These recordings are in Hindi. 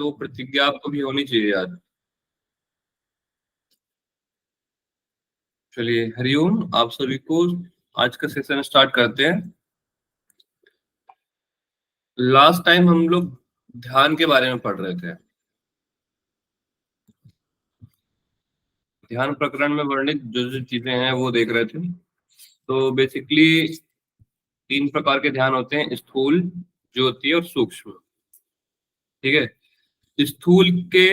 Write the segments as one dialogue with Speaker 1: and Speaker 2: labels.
Speaker 1: तो प्रतिज्ञा आपको भी होनी चाहिए यार। चलिए, हरिओम आप सभी को। आज का सेशन स्टार्ट करते हैं। लास्ट टाइम हम लोग ध्यान के बारे में पढ़ रहे थे। ध्यान प्रकरण में वर्णित जो जो चीजें हैं वो देख रहे थे। तो बेसिकली 3 प्रकार के ध्यान होते हैं: स्थूल, ज्योति और सूक्ष्म। ठीक है। स्थूल के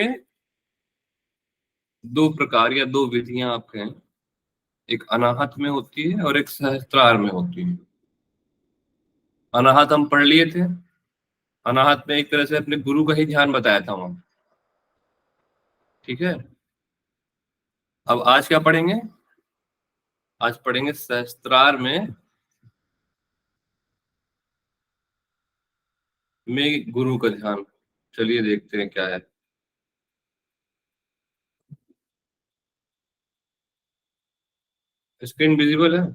Speaker 1: 2 प्रकार या 2 विधियां आप कहें। एक अनाहत में होती है और एक सहस्त्रार में होती है। अनाहत हम पढ़ लिए थे। अनाहत में एक तरह से अपने गुरु का ही ध्यान बताया था वहां। ठीक है। अब आज क्या पढ़ेंगे? आज पढ़ेंगे सहस्त्रार में गुरु का ध्यान। चलिए देखते हैं क्या है। स्क्रीन विजिबल है?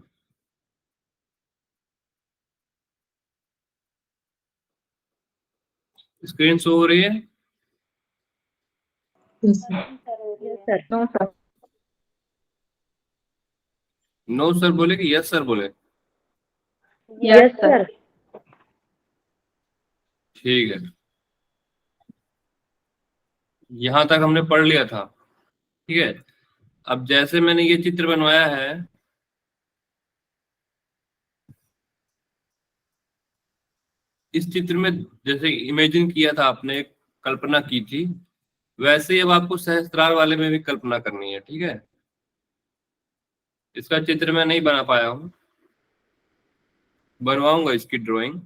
Speaker 1: स्क्रीन शो हो रही है?
Speaker 2: Yes, sir. Yes, sir. No, sir.
Speaker 1: No sir बोले कि यस सर बोले?
Speaker 2: Yes, sir.
Speaker 1: ठीक है। यहां तक हमने पढ़ लिया था। ठीक है। अब जैसे मैंने ये चित्र बनवाया है, इस चित्र में जैसे इमेजिन किया था आपने, कल्पना की थी, वैसे ही अब आपको सहस्त्रार वाले में भी कल्पना करनी है। ठीक है। इसका चित्र मैं नहीं बना पाया हूँ, बनवाऊंगा इसकी ड्राइंग।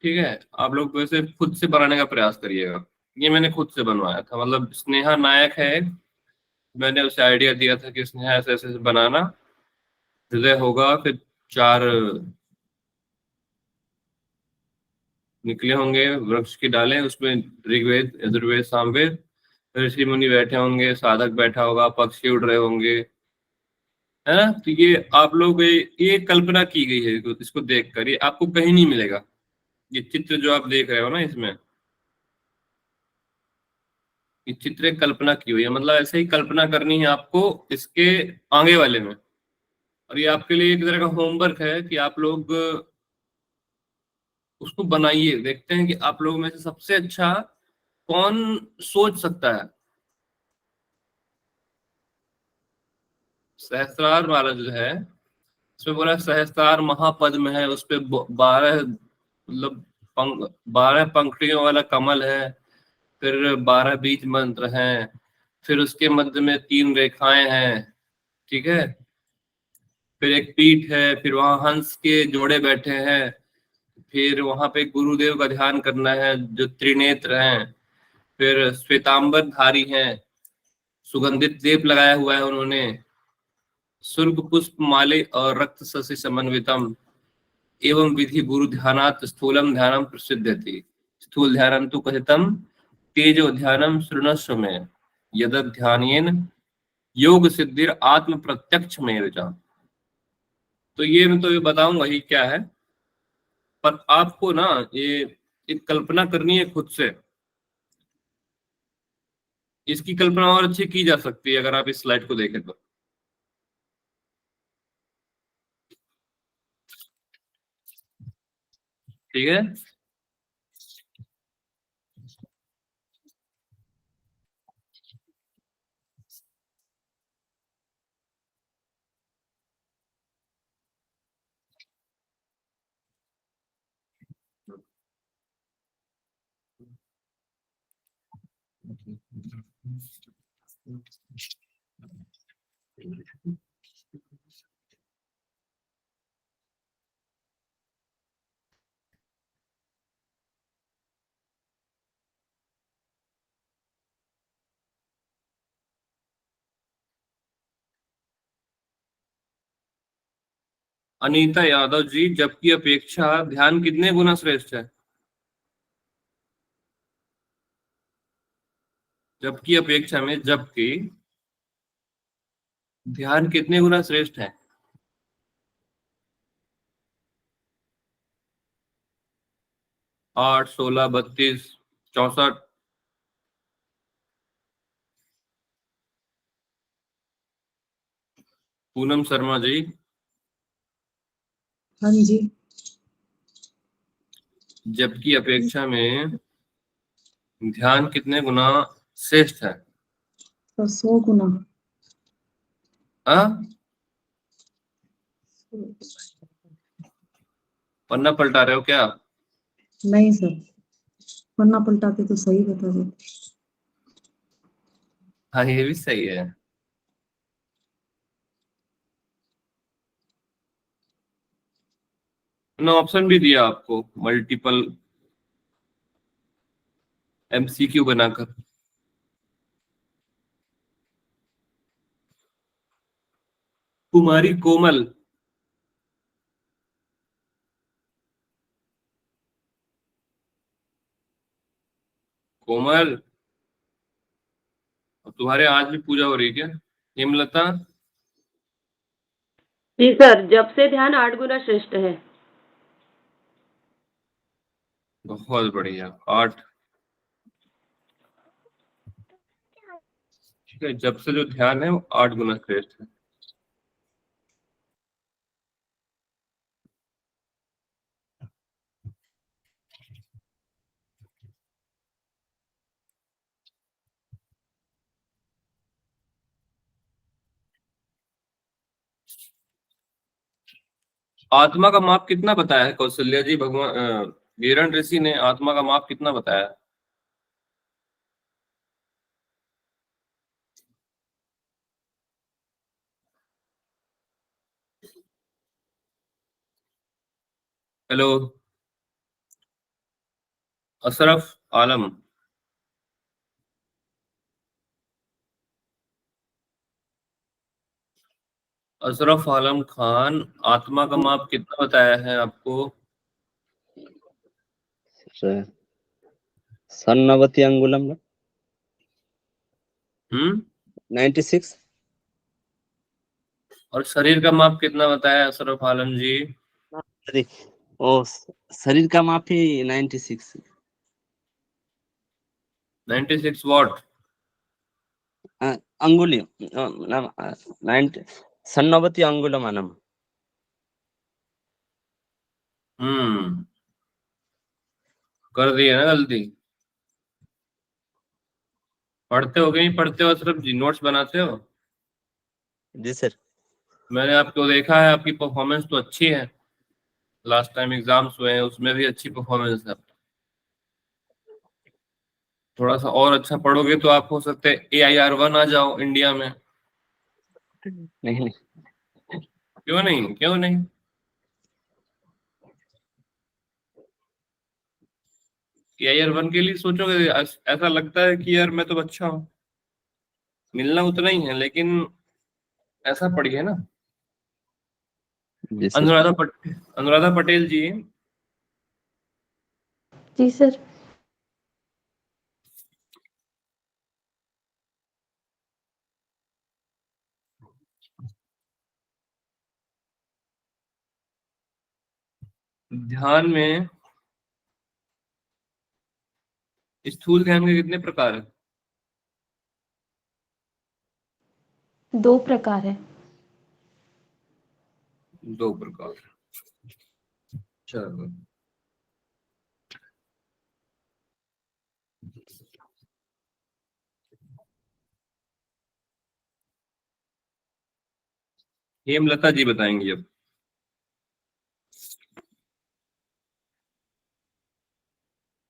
Speaker 1: ठीक है। आप लोग वैसे खुद से बनाने का प्रयास करिएगा। ये मैंने खुद से बनवाया था, मतलब स्नेहा नायक है। मैंने उसे आइडिया दिया था कि स्नेहा ऐसे ऐसे बनाना। हृदय होगा, फिर 4 निकले होंगे वृक्ष की डालें, उसमें ऋग्वेद, यजुर्वेद, सामवेद। ऋषि मुनि बैठे होंगे, साधक बैठा होगा, पक्षी उड़ रहे होंगे। है ना? तो ये आप लोग ये कल्पना की गई है। इसको देखकर ये आपको कहीं नहीं मिलेगा। ये चित्र जो आप देख रहे हो ना, इसमें ये चित्र एक कल्पना की हुई है, मतलब ऐसे ही कल्पना करनी है आपको इसके आगे वाले में। और ये आपके लिए एक तरह का होमवर्क है कि आप लोग उसको बनाइए। देखते हैं कि आप लोगों में से सबसे अच्छा कौन सोच सकता है। सहस्त्रार वाला जो है, इसमें बोला सहस्त्रार महापद में है, उस पे 12, मतलब 12 पंक्तियों वाला कमल है। फिर 12 बीज मंत्र हैं। फिर उसके मध्य में 3 रेखाएं हैं। ठीक है। फिर एक पीठ है, फिर वहां हंस के जोड़े बैठे हैं। फिर वहां पे गुरुदेव का ध्यान करना है जो त्रिनेत्र हैं। फिर श्वेतांबर धारी हैं, सुगंधित लेप लगाया हुआ है उन्होंने। सुर्ग पुष्प माले और रक्त शशि समन्वितम। एवं विधि गुरु ध्यानात् स्थूलम ध्यानम प्रसिद्ध्यति। स्थूल ध्यानम तु कथितम, तेजो ध्यानम शृणुष्व में। यद ध्यानेन योग सिद्धिर आत्म प्रत्यक्ष में। तो ये मैं तो ये बताऊंगा ही क्या है। पर आपको ना ये एक कल्पना करनी है खुद से। इसकी कल्पना और अच्छी की जा सकती है अगर आप इस स्लाइड को देखें तो। ठीक है। अनीता यादव जी, जबकि अपेक्षा ध्यान कितने गुना श्रेष्ठ है? जबकि अपेक्षा में जबकि ध्यान कितने गुना श्रेष्ठ है? 8, 16, 32? 64। पूनम शर्मा जी।
Speaker 3: हाँ जी।
Speaker 1: जबकि अपेक्षा में ध्यान कितने गुना श्रेष्ठ है?
Speaker 3: 100 गुना।
Speaker 1: हाँ, पन्ना पलटा रहे हो क्या?
Speaker 3: नहीं सर, पन्ना पलटा के तो सही बता देते।
Speaker 1: हाँ, ये भी सही है। मैंने ऑप्शन भी दिया आपको, मल्टीपल एमसीक्यू बनाकर। कुमारी कोमल। कोमल, तुम्हारे आज भी पूजा हो रही है क्या? हेमलता।
Speaker 2: जी सर, जब से ध्यान 8 गुना श्रेष्ठ है।
Speaker 1: बहुत बढ़िया, 8। ठीक है, जब से जो ध्यान है वो 8 गुना श्रेष्ठ है। आत्मा का माप कितना बताया है कौशल्या जी? भगवान वीरण ऋषि ने आत्मा का माप कितना बताया है? हेलो, अशरफ आलम। अशरफ आलम खान, आत्मा का माप कितना बताया है आपको?
Speaker 4: सन्नवति अंगुलम।
Speaker 1: हम्म।
Speaker 4: 96।
Speaker 1: और शरीर का माप कितना बताया अशरफ आलम जी?
Speaker 4: अरे ओ, शरीर का माप ही 96।
Speaker 1: 96 वॉट?
Speaker 4: अंगुली 90 सन्नवति अंगुलमानम।
Speaker 1: हम्म, कर दी है ना गलती। पढ़ते हो कि नहीं पढ़ते हो अशरफ जी? नोट्स बनाते हो?
Speaker 4: जी सर।
Speaker 1: मैंने आपको देखा है, आपकी परफॉर्मेंस तो अच्छी है। लास्ट टाइम एग्जाम्स हुए हैं उसमें भी अच्छी परफॉर्मेंस है। थोड़ा सा और अच्छा पढ़ोगे तो आप हो सकते हैं AIR1 आ जाओ इंडिया में।
Speaker 4: नहीं नहीं।
Speaker 1: क्यों नहीं, क्यों नहीं? AIR1 के लिए सोचोगे? ऐसा लगता है कि यार मैं तो अच्छा हूँ। मिलना उतना ही है, लेकिन ऐसा पढ़िए ना।
Speaker 4: जी सर।
Speaker 1: अनुराधा पटेल जी।
Speaker 2: जी सर।
Speaker 1: ध्यान में स्थूल ध्यान के कितने प्रकार है?
Speaker 2: 2 प्रकार है।
Speaker 1: 2 प्रकार। चलो, हेमलता जी बताएंगी अब।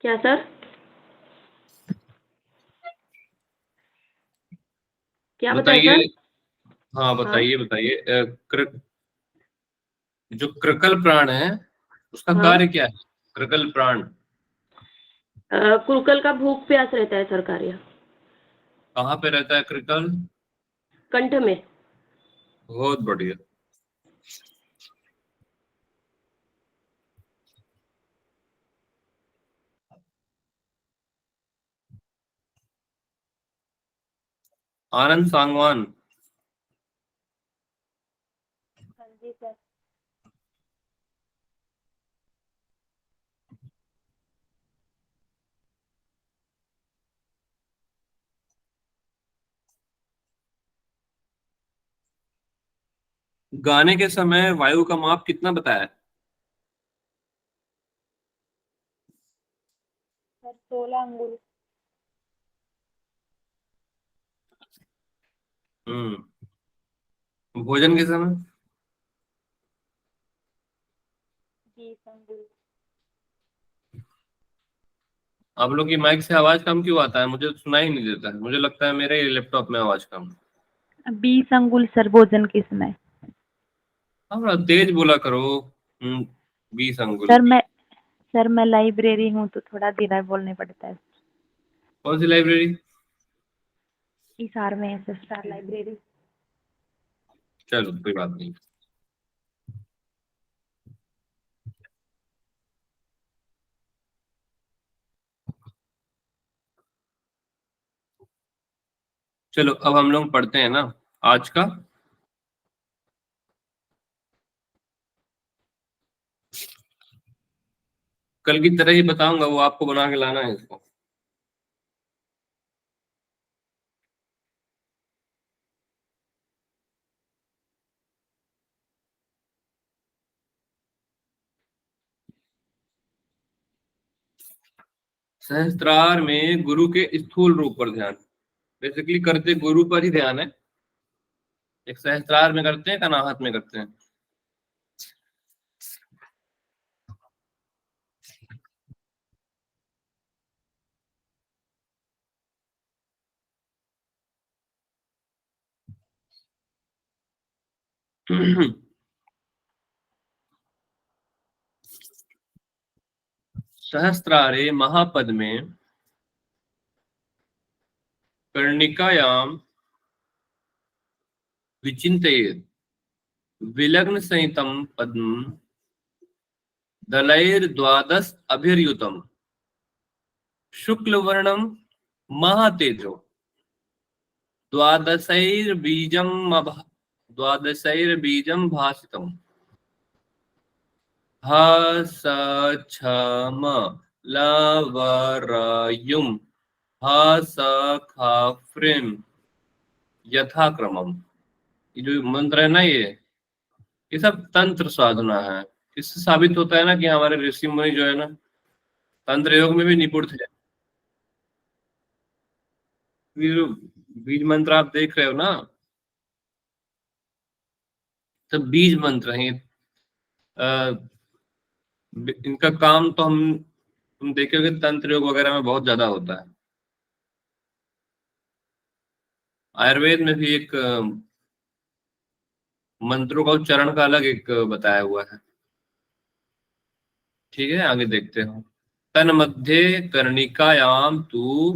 Speaker 2: क्या सर? क्या बताए
Speaker 1: बताइए।
Speaker 2: सर?
Speaker 1: हाँ, बताइए बताइए। जो कृकल प्राण है उसका
Speaker 2: हाँ।
Speaker 1: कार्य क्या है? कृकल प्राण
Speaker 2: कुरुकल का भूख प्यास रहता है सर कार्य।
Speaker 1: कहाँ पे रहता है कृकल?
Speaker 2: कंठ में।
Speaker 1: बहुत बढ़िया। आनंद सांगवान।
Speaker 2: हाँ जी सर।
Speaker 1: गाने के समय वायु का माप कितना बताया?
Speaker 2: सर 16 अंगुल।
Speaker 1: भोजन के समय?
Speaker 2: 20 अंगुल।
Speaker 1: आप लोग की माइक से आवाज कम क्यों आता है? मुझे तो सुनाई नहीं देता है, मुझे लगता है मेरे लैपटॉप में आवाज कम है।
Speaker 2: 20 अंगुल सर भोजन के समय।
Speaker 1: हाँ, थोड़ा तेज बोला करो। 20 अंगुल।
Speaker 2: सर मैं लाइब्रेरी हूँ तो थोड़ा धीरे बोलने पड़ता है।
Speaker 1: कौन सी लाइब्रेरी?
Speaker 2: हिसार में है सर, स्टार लाइब्रेरी।
Speaker 1: चलो कोई बात नहीं। चलो अब हम लोग पढ़ते हैं ना आज का। कल की तरह ही बताऊंगा, वो आपको बना के लाना है इसको। सहस्त्रार में गुरु के स्थूल रूप पर ध्यान। बेसिकली करते गुरु पर ही ध्यान है। एक सहस्त्रार में करते हैं, एक अनाहत में करते हैं। सहस्त्रारे महापद में कर्णिकायाम विचिन्तयेत् विलग्न संहितम पद्म दलैर्द्वादश अभिर्युतम शुक्लवर्णम महातेजो द्वादशैर्बीजं भासितम् हसछम लवरयुम हसखफ्रिम यथाक्रमम। ये जो मंत्र है ना, ये सब तंत्र साधना है। इससे साबित होता है ना कि हमारे ऋषि मुनि जो है ना, तंत्र योग में भी निपुण थे। ये जो बीज मंत्र आप देख रहे हो ना, सब बीज मंत्र हैं। इनका काम तो तुम देखोगे तंत्र योग वगैरह में बहुत ज्यादा होता है। आयुर्वेद में भी एक मंत्रों का उच्चारण का अलग एक बताया हुआ है। ठीक है, आगे देखते हो। तन मध्य कर्णिकायाम तू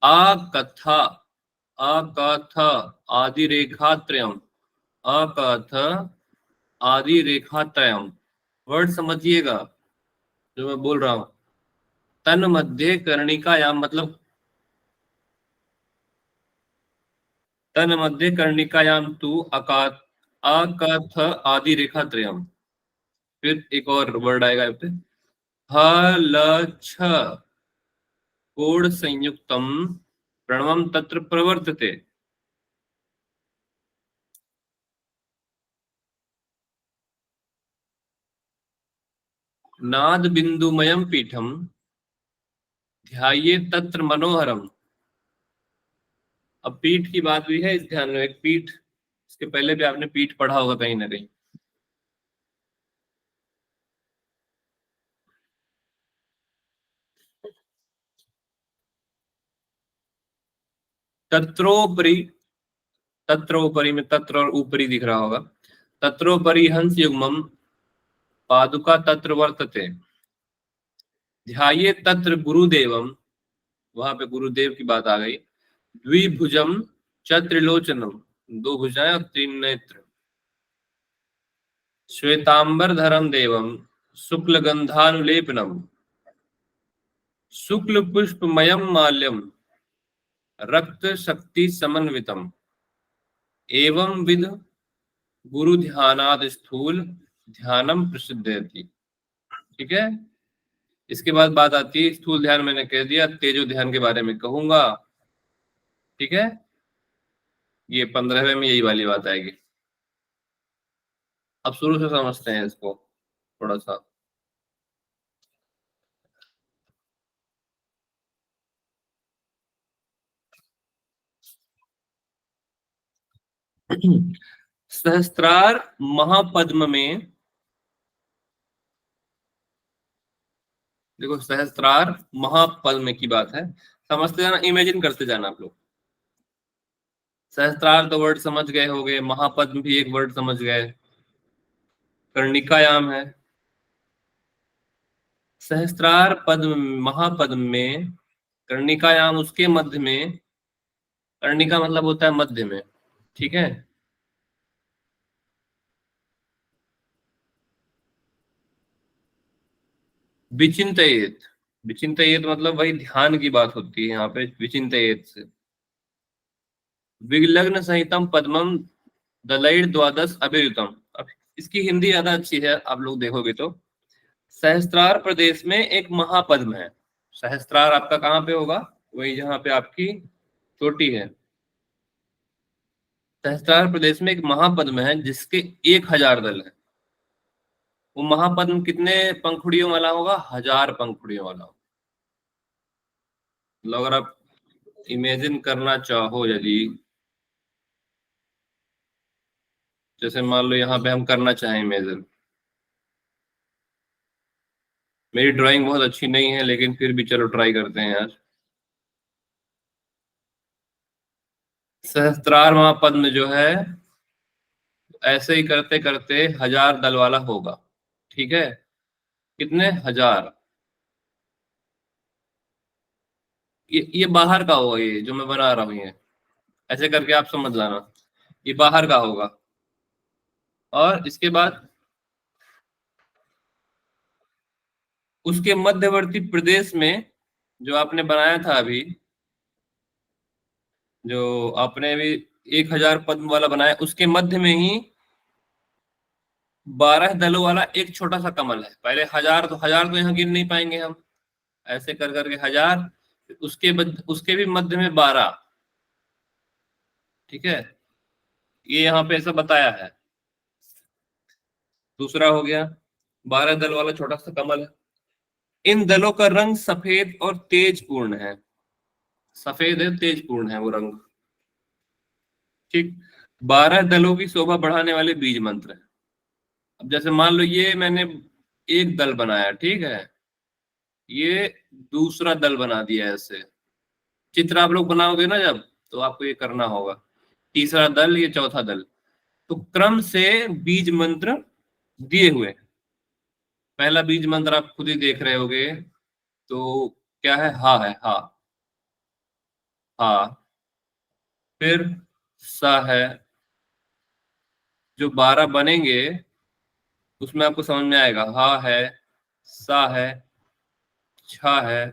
Speaker 1: अकथ अकथ आदि रेखात्रयम अकथ आदि रेखात्रयम। वर्ड समझिएगा जो मैं बोल रहा हूं। तन मध्य कर्णिकायाम मतलब तन मध्य कर्णिकायाम तू अकथ आदि रेखात्रयम। फिर एक और वर्ड आएगा यहाँ पे, हलछ कोड संयुक्तम प्रणवम तत्र प्रवर्तते। नाद बिंदुमयम पीठम ध्याये तत्र मनोहरम। अब पीठ की बात हुई है, इस ध्यान में एक पीठ, इसके पहले भी आपने पीठ पढ़ा होगा कहीं ना कहीं। तत्रोपरि, तत्रोपरि में तत्र और ऊपरी दिख रहा होगा। तत्रोपरि हंस युग्मम पादुका तत्र वर्तते ध्याये तत्र गुरुदेवम। वहां पे गुरुदेव की बात आ गई। द्विभुजम च त्रिलोचनम, दो भुजाएं और तीन नेत्र। श्वेतांबरधरम देवम शुक्ल गंधानुलेपनम शुक्ल पुष्पमयम माल्यम रक्त शक्ति समन्वितम एवं विध गुरु ध्यानाद स्थूल ध्यानम प्रसिद्धयति। ठीक है, इसके बाद बात आती है स्थूल ध्यान, मैंने कह दिया। तेजो ध्यान के बारे में कहूंगा। ठीक है, ये 15वें में यही वाली बात आएगी। अब शुरू से समझते हैं इसको थोड़ा सा। सहस्त्रार महापद्म में, देखो सहस्त्रार महापद्म की बात है, समझते जाना, इमेजिन करते जाना आप लोग। सहस्त्रार तो वर्ड समझ गए होगे, महापद्म भी एक वर्ड समझ गए, कर्णिकायाम है। सहस्त्रार पद्म महापद्म में कर्णिकायाम उसके मध्य में, कर्णिका मतलब होता है मध्य में, ठीक है। विचिंतयेत, विचिंतयेत मतलब वही ध्यान की बात होती है यहाँ पे, विचिंतयेत से। विलग्न सहितम पद्मम दलैर द्वादश अभिरुतम। अब इसकी हिंदी ज्यादा अच्छी है, आप लोग देखोगे तो। सहस्त्रार प्रदेश में एक महापद्म है। सहस्त्रार आपका कहाँ पे होगा, वही जहाँ पे आपकी चोटी है। सहस्त्रार प्रदेश में एक महापद्म है जिसके 1000 दल है। वो महापद्म कितने पंखुड़ियों वाला होगा, 1000 पंखुड़ियों वाला होगा। मतलब अगर आप इमेजिन करना चाहो, यदि जैसे मान लो यहाँ पे हम करना चाहें इमेजिन, मेरी ड्राइंग बहुत अच्छी नहीं है लेकिन फिर भी चलो ट्राई करते हैं यार। सहस्त्रार महापद्म जो है ऐसे ही करते करते 1000 दल वाला होगा, ठीक है। कितने, 1000। ये बाहर का होगा, ये जो मैं बना रहा हूँ ये, ऐसे करके आप समझ लाना, ये बाहर का होगा। और इसके बाद उसके मध्यवर्ती प्रदेश में जो आपने बनाया था अभी, जो आपने अभी 1000 पद्म वाला बनाया, उसके मध्य में ही 12 दलों वाला एक छोटा सा कमल है। पहले 1000, तो 1000 तो यहाँ गिन नहीं पाएंगे हम, ऐसे कर करके 1000, उसके भी मध्य में 12, ठीक है। ये यहाँ पे ऐसा बताया है। दूसरा हो गया 12 दल वाला छोटा सा कमल है। इन दलों का रंग सफेद और तेज पूर्ण है। सफेद है, तेज पूर्ण है वो रंग, ठीक। 12 दलों की शोभा बढ़ाने वाले बीज मंत्र है। अब जैसे मान लो ये मैंने एक दल बनाया, ठीक है, ये दूसरा दल बना दिया ऐसे। चित्र आप लोग बनाओगे ना जब, तो आपको ये करना होगा। तीसरा दल, ये चौथा दल, तो क्रम से बीज मंत्र दिए हुए। पहला बीज मंत्र आप खुद ही देख रहे होगे, तो क्या है, हा है, हा, हा। फिर सा है। जो 12 बनेंगे उसमें आपको समझ में आएगा, हा है, सा है, छा है।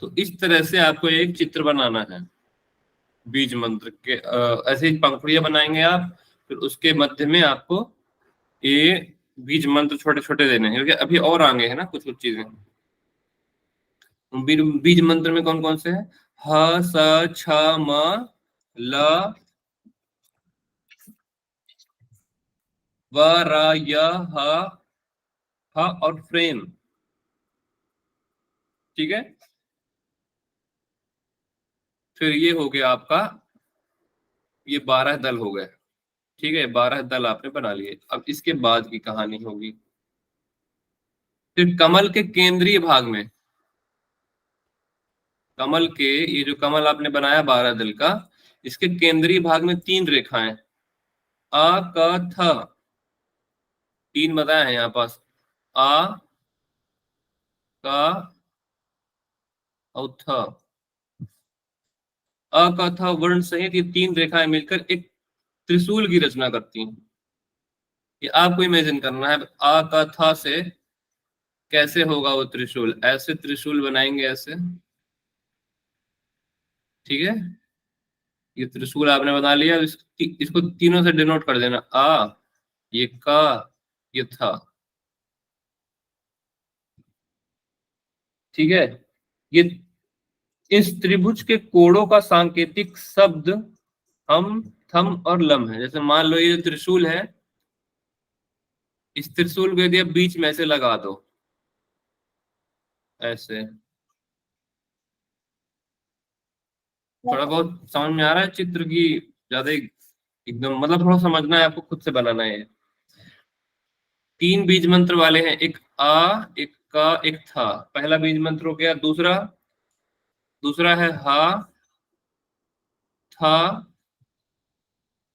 Speaker 1: तो इस तरह से आपको एक चित्र बनाना है बीज मंत्र के। ऐसे ही पंखुड़ियां बनाएंगे आप, फिर उसके मध्य में आपको ये बीज मंत्र छोटे छोटे देने हैं, क्योंकि अभी और आगे है ना कुछ कुछ चीजें। बीज मंत्र में कौन कौन से हैं, ह स छ म ल व र य ह और फ्रेम, ठीक है। फिर ये हो गया आपका, ये 12 दल हो गए, ठीक है। 12 दल आपने बना लिए। अब इसके बाद की कहानी होगी। फिर कमल के केंद्रीय भाग में, कमल के, ये जो कमल आपने बनाया 12 दल का, इसके केंद्रीय भाग में 3 रेखाएं, अ क थ, 3 बताए हैं यहाँ पास, आ, क और थ। अ क थ वर्ण सहित ये 3 रेखाएं मिलकर एक त्रिशूल की रचना करती हैं। ये आपको इमेजिन करना है, आ क थ से कैसे होगा वो त्रिशूल। ऐसे त्रिशूल बनाएंगे ऐसे, ठीक है। ये त्रिशूल आपने बना लिया। इसको तीनों से डिनोट कर देना, आ, ये का, ये था, ठीक है। ये इस त्रिभुज के कोणों का सांकेतिक शब्द हम थम और लम है। जैसे मान लो ये त्रिशूल है, इस त्रिशूल को यदि आप बीच में ऐसे लगा दो, ऐसे, थोड़ा बहुत समझ में आ रहा है चित्र की? ज्यादा एकदम मतलब थोड़ा समझना है आपको, खुद से बनाना है। तीन बीज मंत्र वाले हैं, एक आ, एक का, एक था। पहला बीज मंत्र हो गया, दूसरा दूसरा है हा, था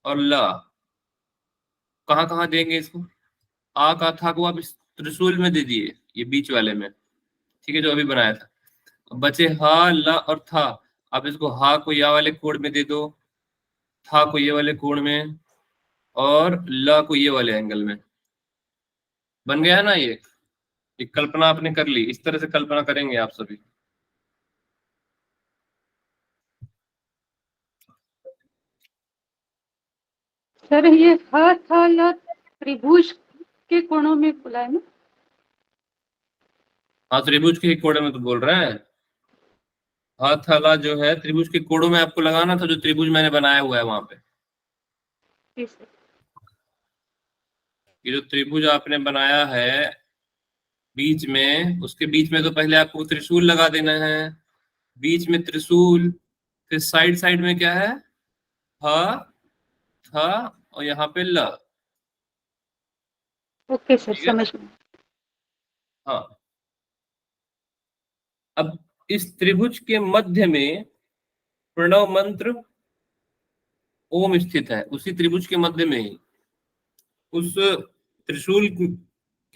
Speaker 1: और ला। कहाँ कहाँ देंगे इसको? आ का था को आप इस त्रिशूल में दे दिए, ये बीच वाले में, ठीक है, जो अभी बनाया था। अब बचे हा, ला और था। आप इसको हा को या वाले कोण में दे दो, था को ये वाले कोण में, और ला को ये वाले एंगल में। बन गया है ना ये? एक कल्पना आपने कर ली, इस तरह से कल्पना करेंगे आप सभी।
Speaker 5: सर ये ह था ला त्रिभुज के कोणों में खुला है ना?
Speaker 1: हाँ, त्रिभुज के कोण में तो बोल रहे हैं। हाथ हला जो है त्रिभुज के कोणों में आपको लगाना था, जो त्रिभुज मैंने बनाया हुआ है वहां पे।
Speaker 5: जी सर।
Speaker 1: ये जो त्रिभुज आपने बनाया है बीच में, उसके बीच में तो पहले आपको त्रिशूल लगा देना है। बीच में त्रिशूल, फिर साइड साइड में क्या है? हा, था और यहाँ पे ल।
Speaker 5: ओके सर,
Speaker 1: ठीक है।
Speaker 5: समझ में।
Speaker 1: हाँ, अब इस त्रिभुज के मध्य में प्रणव मंत्र ओम स्थित है। उसी त्रिभुज के मध्य में ही, उस त्रिशूल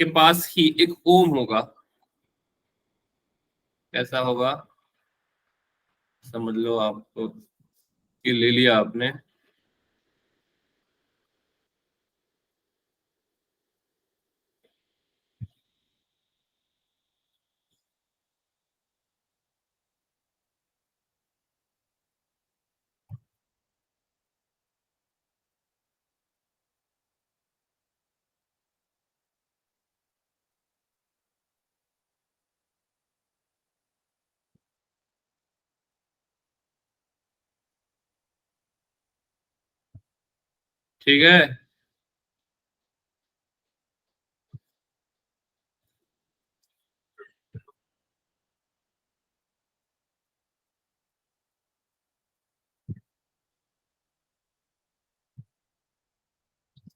Speaker 1: के पास ही एक ओम होगा। कैसा होगा समझ लो आप तो, ये ले लिया आपने। ठीक है,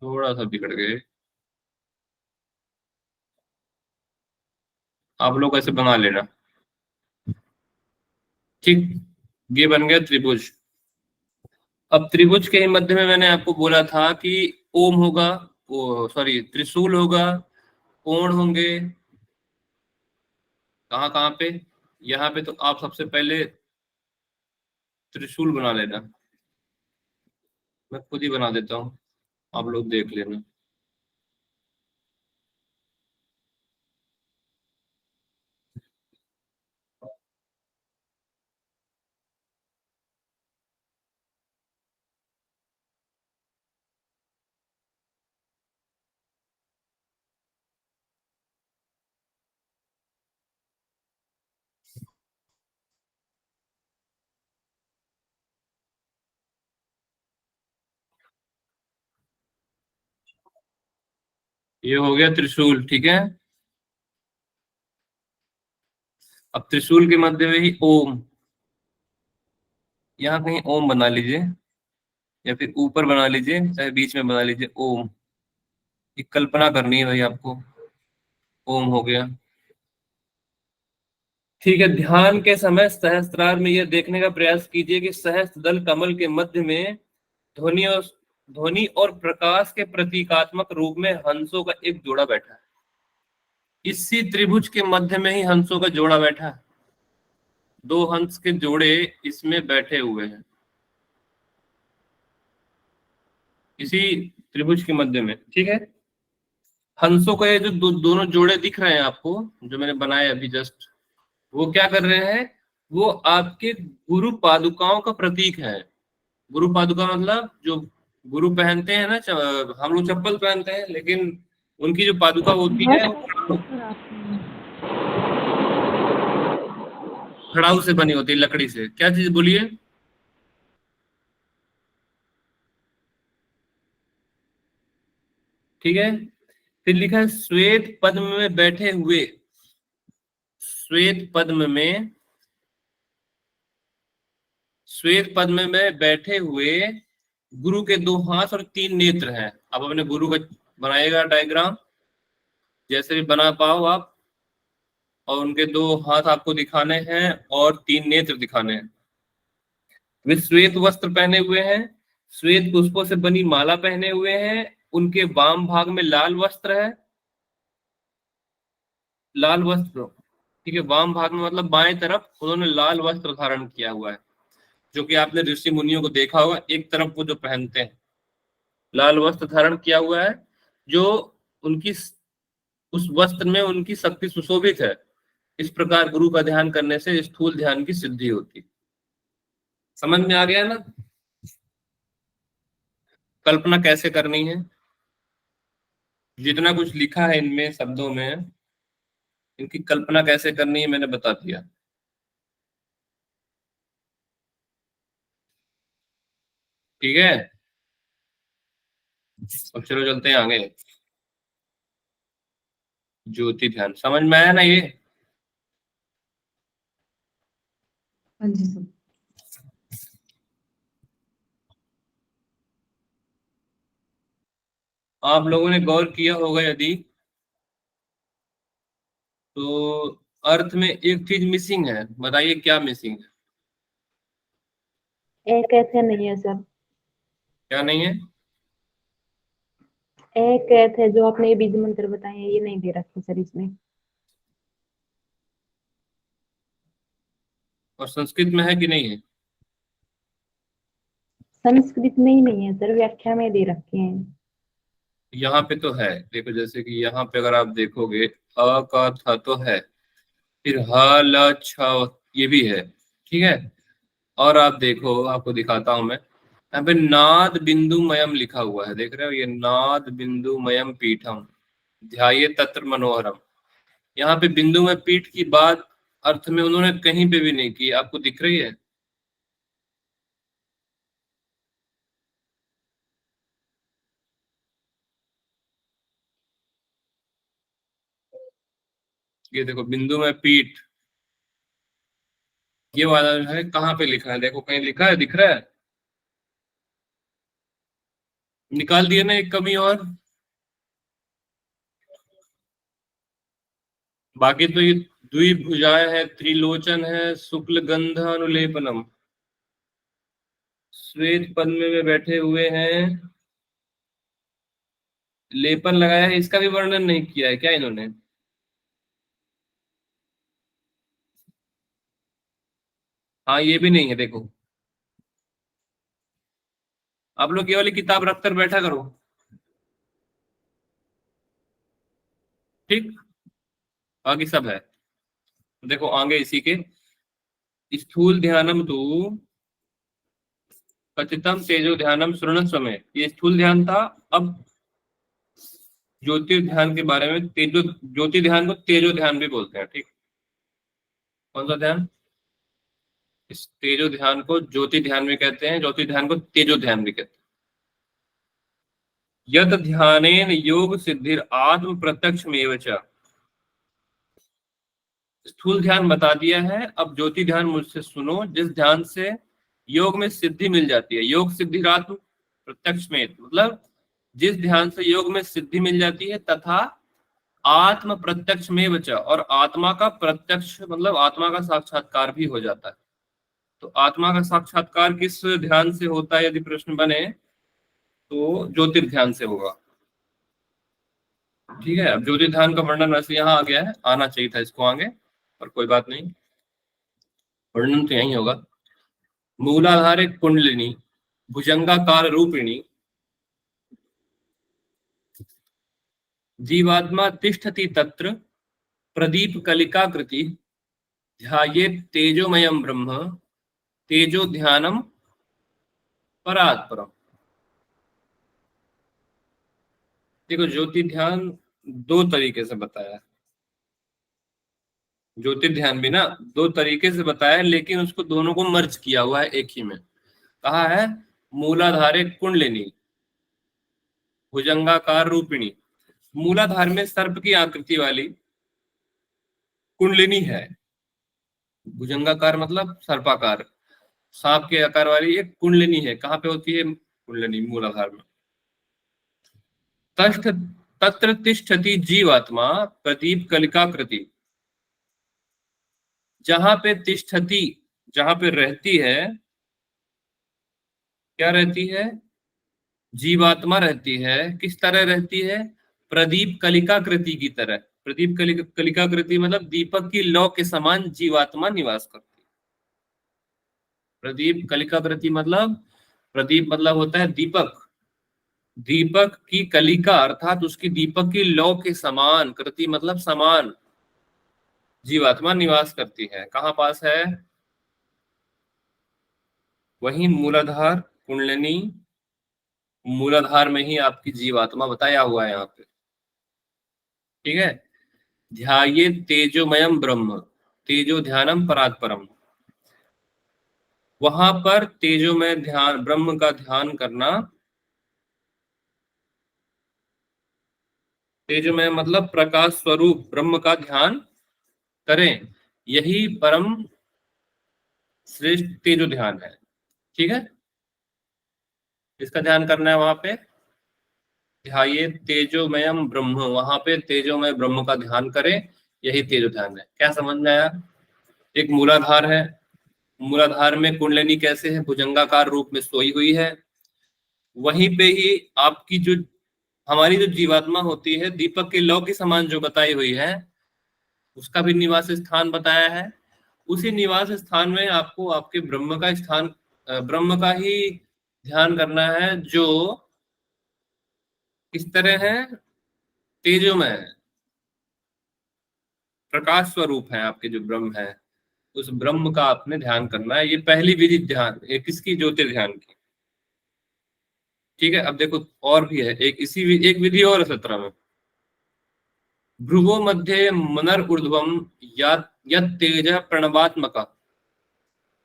Speaker 1: थोड़ा सा बिगड़ गए। आप लोग ऐसे बना लेना। ठीक, ये बन गया त्रिभुज। अब त्रिभुज के ही मध्य में मैंने आपको बोला था कि ओम होगा, वो सॉरी त्रिशूल होगा, कोण होंगे। कहाँ कहाँ पे? यहाँ पे तो आप सबसे पहले त्रिशूल बना लेना। मैं खुद ही बना देता हूँ, आप लोग देख लेना। ये हो गया त्रिशूल, ठीक है। अब त्रिशूल के मध्य में ही ओम, यहाँ कहीं ओम बना लीजिए, या फिर ऊपर बना लीजिए, चाहे बीच में बना लीजिए। ओम, एक कल्पना करनी है भाई आपको। ओम हो गया, ठीक है। ध्यान के समय सहस्त्रार में यह देखने का प्रयास कीजिए कि सहस्त्र दल कमल के मध्य में ध्वनि और प्रकाश के प्रतीकात्मक रूप में हंसों का एक जोड़ा बैठा है। इसी त्रिभुज के मध्य में ही हंसों का जोड़ा बैठा है। दो हंस के जोड़े इसमें बैठे हुए हैं, इसी त्रिभुज के मध्य में, ठीक है। हंसों का ये जो दोनों जोड़े दिख रहे हैं आपको, जो मैंने बनाए अभी जस्ट, वो क्या कर रहे हैं? वो आपके गुरु पादुकाओं का प्रतीक है। गुरु पादुका मतलब जो गुरु पहनते हैं ना, हम लोग चप्पल पहनते हैं, लेकिन उनकी जो पादुका होती है वो खड़ाऊ से बनी होती है, लकड़ी से। क्या चीज बोलिए? ठीक है। फिर लिखा है श्वेत पद्म में बैठे हुए, श्वेत पद्म में, श्वेत पद्म में बैठे हुए गुरु के 2 हाथ और 3 नेत्र हैं। आप अपने गुरु का बनाइएगा डायग्राम, जैसे भी बना पाओ आप, और उनके 2 हाथ आपको दिखाने हैं और 3 नेत्र दिखाने हैं। वे श्वेत वस्त्र पहने हुए हैं, श्वेत पुष्पों से बनी माला पहने हुए हैं, उनके वाम भाग में लाल वस्त्र है, लाल वस्त्र, ठीक है, वाम भाग में मतलब बाएं तरफ उन्होंने लाल वस्त्र धारण किया हुआ है, जो कि आपने ऋषि मुनियों को देखा होगा, एक तरफ वो जो पहनते हैं लाल वस्त्र धारण किया हुआ है, जो उनकी उस वस्त्र में उनकी शक्ति सुशोभित है। इस प्रकार गुरु का ध्यान करने से स्थूल ध्यान की सिद्धि होती। समझ में आ गया ना? कल्पना कैसे करनी है, जितना कुछ लिखा है इनमें शब्दों में, इनकी कल्पना कैसे करनी है मैंने बता दिया। ठीक है, अब चलो चलते हैं आगे। ज्योति ध्यान समझ में आया ना ये?
Speaker 3: हाँ जी सर।
Speaker 1: आप लोगों ने गौर किया होगा यदि, तो अर्थ में एक चीज मिसिंग है, बताइए क्या मिसिंग है?
Speaker 2: एक ऐसे नहीं है सर,
Speaker 1: क्या नहीं है?
Speaker 2: एक ऐसे जो आपने ये बीज मंत्र बताए हैं ये नहीं दे रखे सर इसमें।
Speaker 1: और संस्कृत में है कि नहीं है?
Speaker 2: संस्कृत में ही नहीं है सर, व्याख्या में दे रखे हैं।
Speaker 1: यहाँ पे तो है, देखो जैसे कि यहाँ पे अगर आप देखोगे अ का था तो है, फिर ह ल छ ये भी है, ठीक है। और आप देखो, आपको दिखाता हूं मैं, यहाँ पे नाद बिंदु मयम लिखा हुआ है, देख रहे हो, ये नाद बिंदु मयम पीठम ध्याये तत्र मनोहरम। यहाँ पे बिंदु में पीठ की बात अर्थ में उन्होंने कहीं पे भी नहीं की, आपको दिख रही है? ये देखो बिंदु में पीठ, ये वाला जो है कहाँ पे लिखा है, देखो कहीं लिखा है, दिख रहा है? निकाल दिए ना एक कमी और, बाकी तो ये द्विभुजाएं है, त्रिलोचन है, शुक्ल गंध अनुलेपनम, श्वेत पद्म में बैठे हुए हैं, लेपन लगाया है, इसका भी वर्णन नहीं किया है क्या इन्होंने? हाँ ये भी नहीं है, देखो आप लोग ये वाली किताब रखकर बैठा करो, ठीक, बाकी सब है। देखो आगे इसी के, स्थूल ध्यानम तू कथितम तेजो ध्यानम शृणस्व में, ये स्थूल ध्यान था। अब ज्योति ध्यान के बारे में, तेजो ज्योति ध्यान को तेजो ध्यान भी बोलते हैं, ठीक। कौन सा ध्यान? इस तेजो ध्यान को ज्योति ध्यान भी कहते हैं, ज्योति ध्यान को तेजो ध्यान भी कहते हैं। यत ध्यानेन योग सिद्धिर आत्म प्रत्यक्ष में च, स्थूल ध्यान बता दिया है, अब ज्योति ध्यान मुझसे सुनो, जिस ध्यान से योग में सिद्धि मिल जाती है, योग सिद्धि आत्म प्रत्यक्ष में, मतलब जिस ध्यान से योग में सिद्धि मिल जाती है, तथा आत्म प्रत्यक्ष में बचा, और आत्मा का प्रत्यक्ष मतलब आत्मा का साक्षात्कार भी हो जाता है। तो आत्मा का साक्षात्कार किस ध्यान से होता है यदि प्रश्न बने, तो ज्योतिर्ध्यान से होगा, ठीक है। अब ज्योतिर्ध्यान का वर्णन वैसे यहाँ आ गया है, आना चाहिए था इसको आगे, पर कोई बात नहीं, वर्णन तो यही होगा। मूलाधारे कुंडलिनी भुजंगाकार रूपिणी जीवात्मा तिष्ठति तत्र प्रदीप कलिकाकृति ध्यायेत् तेजोमयम ब्रह्म तेजो ध्यानम परात् परम। देखो ज्योति ध्यान 2 तरीके से बताया है, ज्योति ध्यान भी ना 2 तरीके से बताया है, लेकिन उसको दोनों को मर्ज किया हुआ है एक ही में। कहा है मूलाधारे कुंडलिनी, भुजंगाकार रूपिणी, मूलाधार में सर्प की आकृति वाली कुंडलिनी है। भुजंगाकार मतलब सर्पाकार, सांप के आकार वाली एक कुंडलिनी है। कहाँ पे होती है कुंडलिनी? मूलाधार में। तष्ट तत्र तिष्ठति जीवात्मा प्रदीप कलिकाकृति, जहां पे तिष्ठति, जहां पे रहती है, क्या रहती है? जीवात्मा रहती है। किस तरह रहती है? प्रदीप कलिकाकृति की तरह। प्रदीप कलिकाकृति मतलब दीपक की लौ के समान जीवात्मा निवास करती है। प्रदीप कलिकाकृति मतलब, प्रदीप मतलब होता है दीपक, दीपक की कलिका अर्थात उसकी दीपक की लौ के समान, कृति मतलब समान, जीवात्मा निवास करती है। कहाँ पास है? वही मूलाधार कुंडलिनी, मूलाधार में ही आपकी जीवात्मा बताया हुआ है यहाँ पे। ठीक है। ध्याये तेजोमयम ब्रह्म, तेजो ध्यानम परात् परम, वहां पर तेजोमय ध्यान, ब्रह्म का ध्यान करना। तेजोमय मतलब प्रकाश स्वरूप ब्रह्म का ध्यान करें, यही परम श्रेष्ठ तेजो ध्यान है। ठीक है, इसका ध्यान करना है वहां पे। ध्याये तेजोमयम ब्रह्म, वहां पे तेजोमय ब्रह्म का ध्यान करें, यही तेजो ध्यान है। क्या समझ में आया? एक मूलाधार है, मूलाधार में कुंडलिनी कैसे है? भुजंगाकार रूप में सोई हुई है। वहीं पे ही आपकी जो, हमारी जो जीवात्मा होती है, दीपक के लौ के समान जो बताई हुई है, उसका भी निवास स्थान बताया है। उसी निवास स्थान में आपको आपके ब्रह्म का स्थान, ब्रह्म का ही ध्यान करना है, जो किस तरह है? तेजोमय है, प्रकाश स्वरूप है। आपके जो ब्रह्म है, उस ब्रह्म का आपने ध्यान करना है। ये पहली विधि ध्यान, एक किसकी? ज्योतिर्ध्यान की। ठीक है, अब देखो और भी है एक, एक विधि और 17 में। भ्रुवो मध्ये मनर ऊर्ध्वम यत् तेज प्रणवात्मक,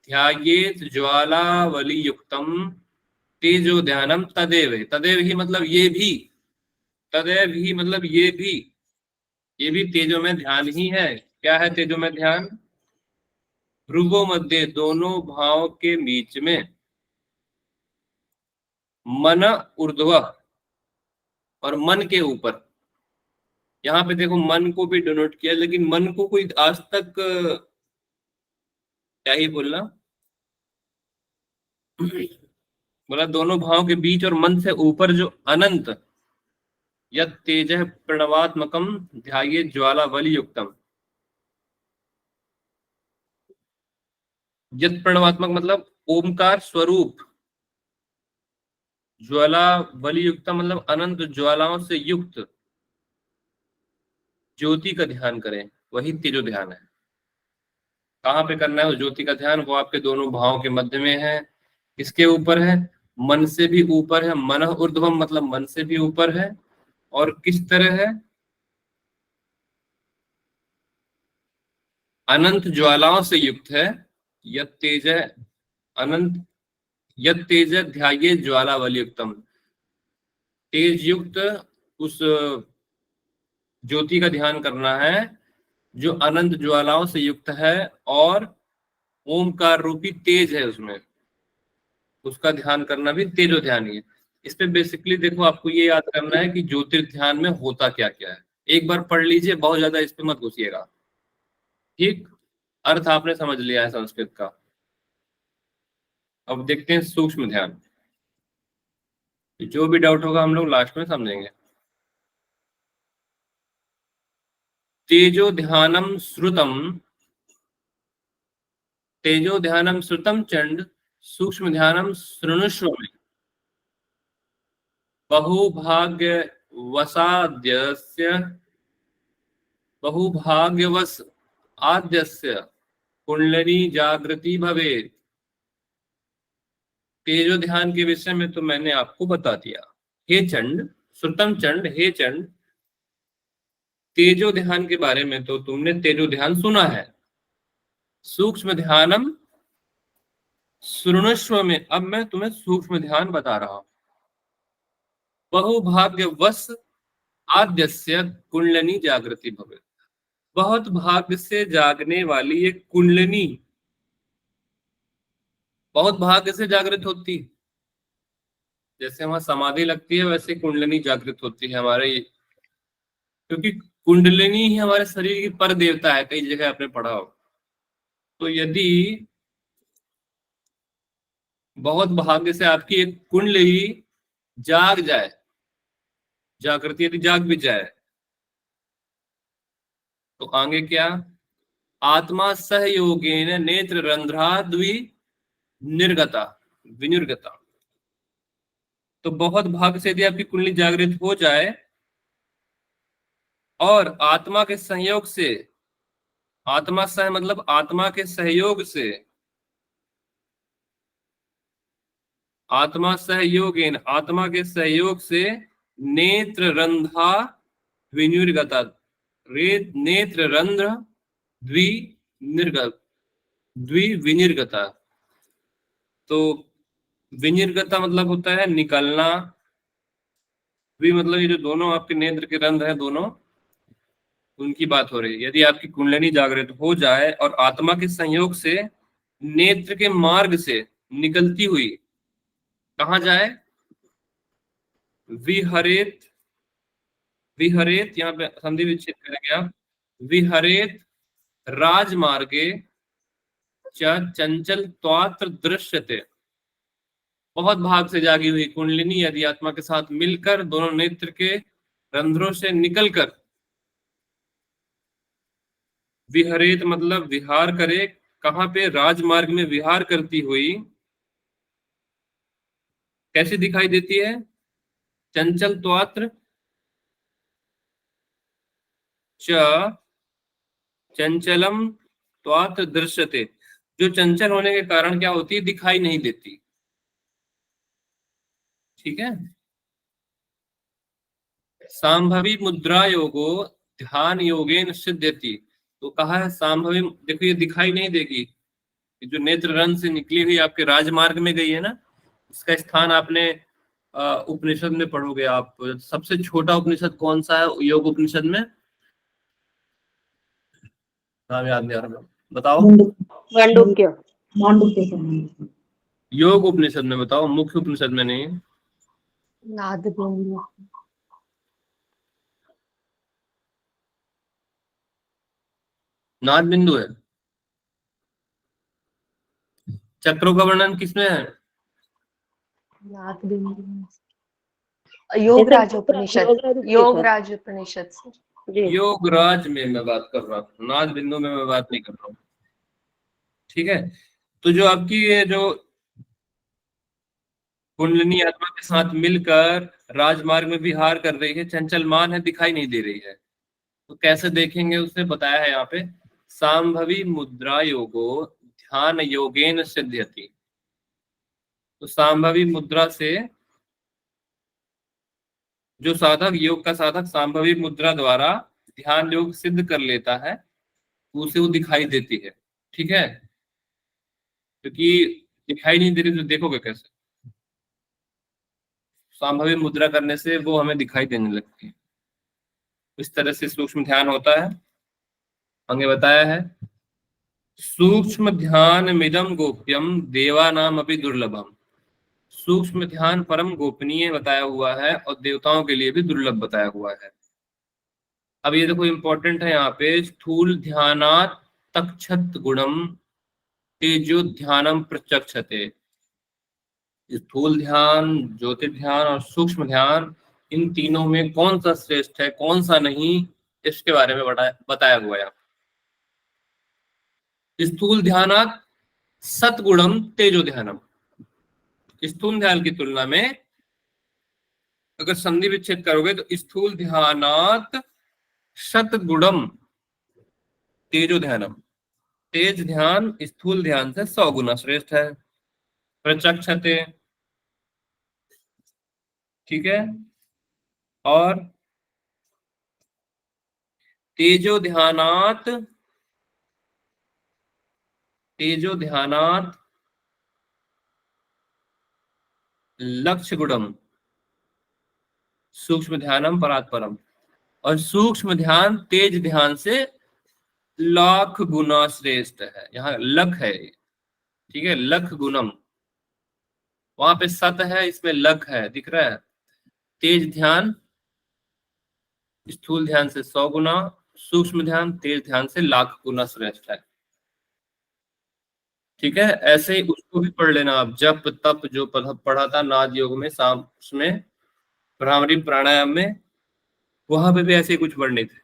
Speaker 1: ध्यायेत ज्वालावली युक्तम तेजो ध्यानम तदेव। तदेव ही मतलब ये भी, तदेव ही मतलब ये भी तेजो में ध्यान ही है। क्या है तेजो में ध्यान? भ्रुवो मध्य, दोनों भाव के बीच में, मन ऊर्ध्व, और मन के ऊपर। यहाँ पे देखो मन को भी डिनोट किया, लेकिन मन को कोई आज तक, क्या ही बोलना, बोला दोनों भाव के बीच और मन से ऊपर जो अनंत, यत् तेजः प्रणवात्मकम ध्याये ज्वालावली युक्तम। यत् प्रणवात्मक मतलब ओमकार स्वरूप, ज्वालावली युक्तम मतलब अनंत ज्वालाओं से युक्त ज्योति का ध्यान करें, वही तेजो ध्यान है। कहाँ पे करना है उस ज्योति का ध्यान? वो आपके दोनों भावों के मध्य में है। किसके ऊपर है? मन से भी ऊपर है। मन ऊर्ध्वम मतलब मन से भी ऊपर है। और किस तरह है? अनंत ज्वालाओं से युक्त है। यत् तेज अनंत, यत् तेज ध्याये ज्वालावली युक्तम, तेज युक्त उस ज्योति का ध्यान करना है जो अनंत ज्वालाओं से युक्त है, और ओमकार रूपी तेज है उसमें, उसका ध्यान करना भी तेजो ध्यान ही है। इस पे बेसिकली देखो, आपको ये याद करना है कि ज्योतिर्ध्यान में होता क्या क्या है। एक बार पढ़ लीजिए, बहुत ज्यादा इस पे मत घुसिएगा। ठीक, अर्थ आपने समझ लिया है संस्कृत का। अब देखते हैं सूक्ष्म ध्यान। जो भी डाउट होगा हम लोग लास्ट में समझेंगे। तेजो ध्यानम श्रुतम, तेजो ध्यानम श्रुतम चंड सूक्ष्म ध्यानम शृणुष्व में, बहुभाग्य वसाद्यस्य, बहुभाग्यवश आद्यस्य कुंडलिनी जागृति भवेत्। तेजो ध्यान के विषय में तो मैंने आपको बता दिया। हे चंड, श्रुतम चंड, हे चंड, तेजो ध्यान के बारे में तो तुमने तेजो ध्यान सुना है। सूक्ष्म ध्यानम शृणुष्व में, अब मैं तुम्हें सूक्ष्म ध्यान बता रहा हूं। बहुभाग्यवश आद्यस्य कुंडलिनी जागृति भवे। बहुत भाग्य से जागने वाली एक कुंडलिनी बहुत भाग्य से जागृत होती है। जैसे वहां समाधि लगती है वैसे कुंडलिनी जागृत होती है हमारे, क्योंकि कुंडलिनी ही हमारे शरीर की पर देवता है, कई जगह आपने पढ़ा हो। तो यदि बहुत भाग्य से आपकी एक कुंडली जाग जाए, जागृति यदि जाग भी जाए, तो आगे क्या, आत्मा सहयोगेन नेत्र रंध्राद्वि निर्गता विनिर्गता। तो बहुत भाग्य से यदि आपकी कुंडली जागृत हो जाए और आत्मा के संयोग से, आत्मा सह मतलब आत्मा के सहयोग से, आत्मा सहयोगेन आत्मा के सहयोग से नेत्र रंध्रा विनिर्गता, नेत्र रंध्र द्विनिर्गत द्विविनिर्गता। तो विनिर्गता मतलब होता है निकलना, द्वि मतलब ये जो दोनों आपके नेत्र के रंध्र हैं दोनों, उनकी बात हो रही है। यदि आपकी कुंडलिनी जागृत हो जाए और आत्मा के संयोग से नेत्र के मार्ग से निकलती हुई कहाँ जाए, विहरेत, विहरेत यहाँ पे संधि विच्छेद करेंगे आप, विहरेत राजमार्गे च चंचल त्वात्र दृश्यते। बहुत भाग से जागी हुई कुंडलिनी यदि आत्मा के साथ मिलकर दोनों नेत्र के रंध्रों से निकलकर, विहरेत मतलब विहार करे, कहाँ पे, राजमार्ग में विहार करती हुई कैसी दिखाई देती है, चंचल त्वात्र च चंचलम त्वात्र दृश्यते। जो चंचल होने के कारण क्या होती है, दिखाई नहीं देती। ठीक है। सांभवी मुद्रा योगो ध्यान योगेन सिद्ध्यति। तो कहा है सांभवी, देखो ये दिखाई नहीं देगी, जो नेत्र रंध्र से निकली हुई आपके राजमार्ग में गई है ना, इसका स्थान आपने उपनिषद में पढ़ोगे आप। सबसे छोटा उपनिषद कौन सा है योग उपनिषद में, नाम याद नहीं आ रहा, बताओ।
Speaker 3: मांडुक्य मांडुक्य का
Speaker 1: योग उपनिषद में बताओ, मुख्य उपनिषद में नहीं।
Speaker 5: नादबिंदु।
Speaker 1: नाद बिंदु है। चक्रों का वर्णन किसमें है,
Speaker 5: नादबिंदु योगराज उपनिषद, योगराज उपनिषद से।
Speaker 1: योगराज में मैं बात कर रहा हूँ, नाद बिंदु में मैं बात नहीं कर रहा हूँ। ठीक है। तो जो आपकी ये जो कुंडलिनी आत्मा के साथ मिलकर राजमार्ग में विहार कर रही है, चंचल मान है, दिखाई नहीं दे रही है, तो कैसे देखेंगे उसे बताया है यहाँ पे, सांभवी मुद्रा योगो ध्यान योगेन सिद्ध्यति। तो सांभवी मुद्रा से, जो साधक, योग का साधक सांभवी मुद्रा द्वारा ध्यान योग सिद्ध कर लेता है, उसे वो दिखाई देती है। ठीक है। क्योंकि दिखाई नहीं दे रही तो देखोगे कैसे, सांभवी मुद्रा करने से वो हमें दिखाई देने लगती है। इस तरह से सूक्ष्म ध्यान होता है। आगे बताया है, सूक्ष्म ध्यान मिदम गोप्यम देवानाम अपि दुर्लभम। सूक्ष्म ध्यान परम गोपनीय बताया हुआ है और देवताओं के लिए भी दुर्लभ बताया हुआ है। अब ये देखो इंपॉर्टेंट है यहाँ पे, स्थूल ध्यानात् तक्षत गुणम तेजो ध्यानम प्रचक्षते। स्थूल ध्यान, ज्योतिर्ध्यान और सूक्ष्म ध्यान, इन तीनों में कौन सा श्रेष्ठ है कौन सा नहीं, इसके बारे में बताया हुआ है। स्थूल ध्यानात् सतगुणम तेजो ध्यानम। स्थूल ध्यान की तुलना में अगर संधि विच्छेद करोगे तो स्थूल ध्यानात् शतगुणम तेजो ध्यानम। तेज ध्यान स्थूल ध्यान से 100 गुना श्रेष्ठ है। प्रचक्षते, ठीक है। और तेजो ध्यानात्, तेजो ध्यानात् लक्ष्य गुणम। सूक्ष्म ध्यानम परात् परम। और सूक्ष्म ध्यान तेज ध्यान से लाख गुना श्रेष्ठ है। यहाँ लख है, ठीक है, लख गुणम। वहां पे सत है, इसमें लख है, दिख रहा है। तेज ध्यान स्थूल ध्यान से 100 गुना, सूक्ष्म ध्यान तेज ध्यान से लाख गुना श्रेष्ठ है। ठीक है, ऐसे ही उसको भी पढ़ लेना आप। जप तप जो पढ़ा था नाद योग में, शाम उसमें भ्रामरी प्राणायाम में, वहां पे भी ऐसे ही कुछ वर्णित है।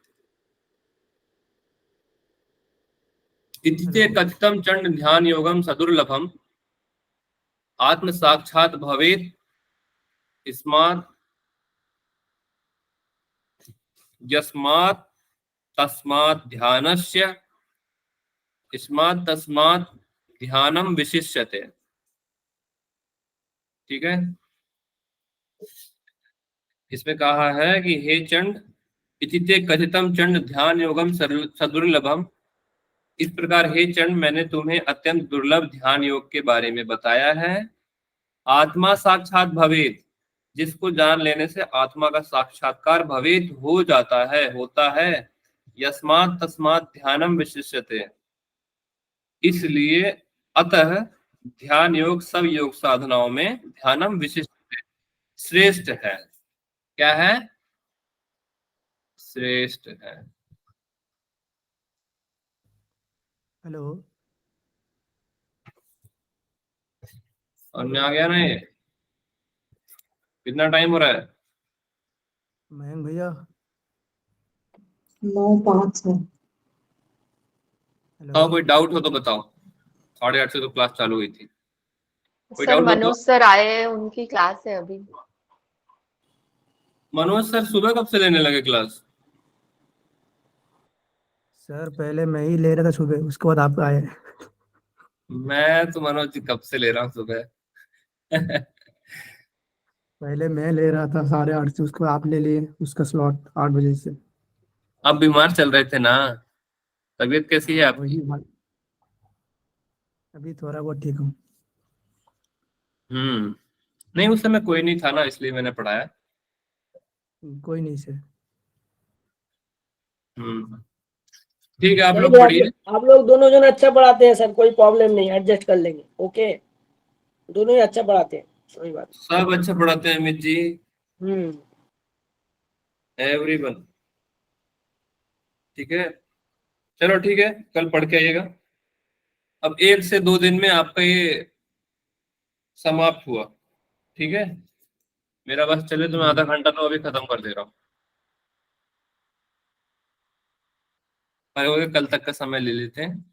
Speaker 1: इति कथितम चंड ध्यान योगम सदुर्लभम आत्म साक्षात भवेत स्मात् यस्मात् तस्मात् ध्यानस्य स्मात् तस्मात् ध्यानम विशिष्यते। ठीक है, इसमें कहा है कि हे चंड, इतिते कथितम चंड ध्यान योगम सदुर्लभम, इस प्रकार हे चंड मैंने तुम्हें अत्यंत दुर्लभ ध्यान योग के बारे में बताया है। आत्मा साक्षात भवेत, जिसको जान लेने से आत्मा का साक्षात्कार भवेत हो जाता है, होता है। यस्मात् तस्मात् ध्यानम विशिष्यते, इसलिए अतः ध्यान योग सब योग साधनाओं में ध्यानम विशिष्ट है, श्रेष्ठ है। क्या है? श्रेष्ठ है।
Speaker 6: हेलो,
Speaker 1: और में आ गया ना ये? कितना टाइम हो रहा है?
Speaker 6: मयंक भैया।
Speaker 3: 9:05 है।
Speaker 6: हेलो,
Speaker 1: कोई डाउट हो तो बताओ। 8:30 से तो क्लास चालू हुई थी। कोई
Speaker 7: सर
Speaker 1: डाउट हो तो?
Speaker 7: मनोज सर आए हैं, उनकी क्लास है अभी।
Speaker 1: मनोज सर सुबह कब से लेने लगे क्लास?
Speaker 6: सर पहले मैं ही ले रहा था सुबह, उसके बाद आप आए।
Speaker 1: मैं तो मनोज जी कब से ले रहा हूँ सुबह।
Speaker 6: पहले मैं ले रहा था 8:30 से, उसके बाद आप ले लिए उसका स्लॉट 8 बजे से।
Speaker 1: आप बीमार चल रहे थे ना? तबीयत कैसी है आपकी?
Speaker 6: वही बात। अभी थोड़ा बहुत ठीक हूँ।
Speaker 1: नहीं, उस समय कोई नहीं था ना, इसलिए मैंने पढ़ाया।
Speaker 6: कोई नहीं सर।
Speaker 1: ठीक है, आप
Speaker 8: चलिए
Speaker 1: लोग
Speaker 8: आप
Speaker 1: पढ़िए।
Speaker 8: आप लोग दोनों जन अच्छा पढ़ाते हैं सर, कोई प्रॉब्लम नहीं, एडजस्ट कर लेंगे। ओके, दोनों ही अच्छा पढ़ाते हैं, कोई बात
Speaker 1: सब अच्छा पढ़ाते हैं अमित जी,
Speaker 8: नहीं।
Speaker 1: एवरीवन। ठीक है, चलो ठीक है, कल पढ़ के आइएगा। अब 1 से 2 दिन में आपका ये समाप्त हुआ। ठीक है, मेरा बस चले तो मैं आधा घंटा तो अभी खत्म कर दे रहा हूँ। कल तक का समय ले लेते हैं।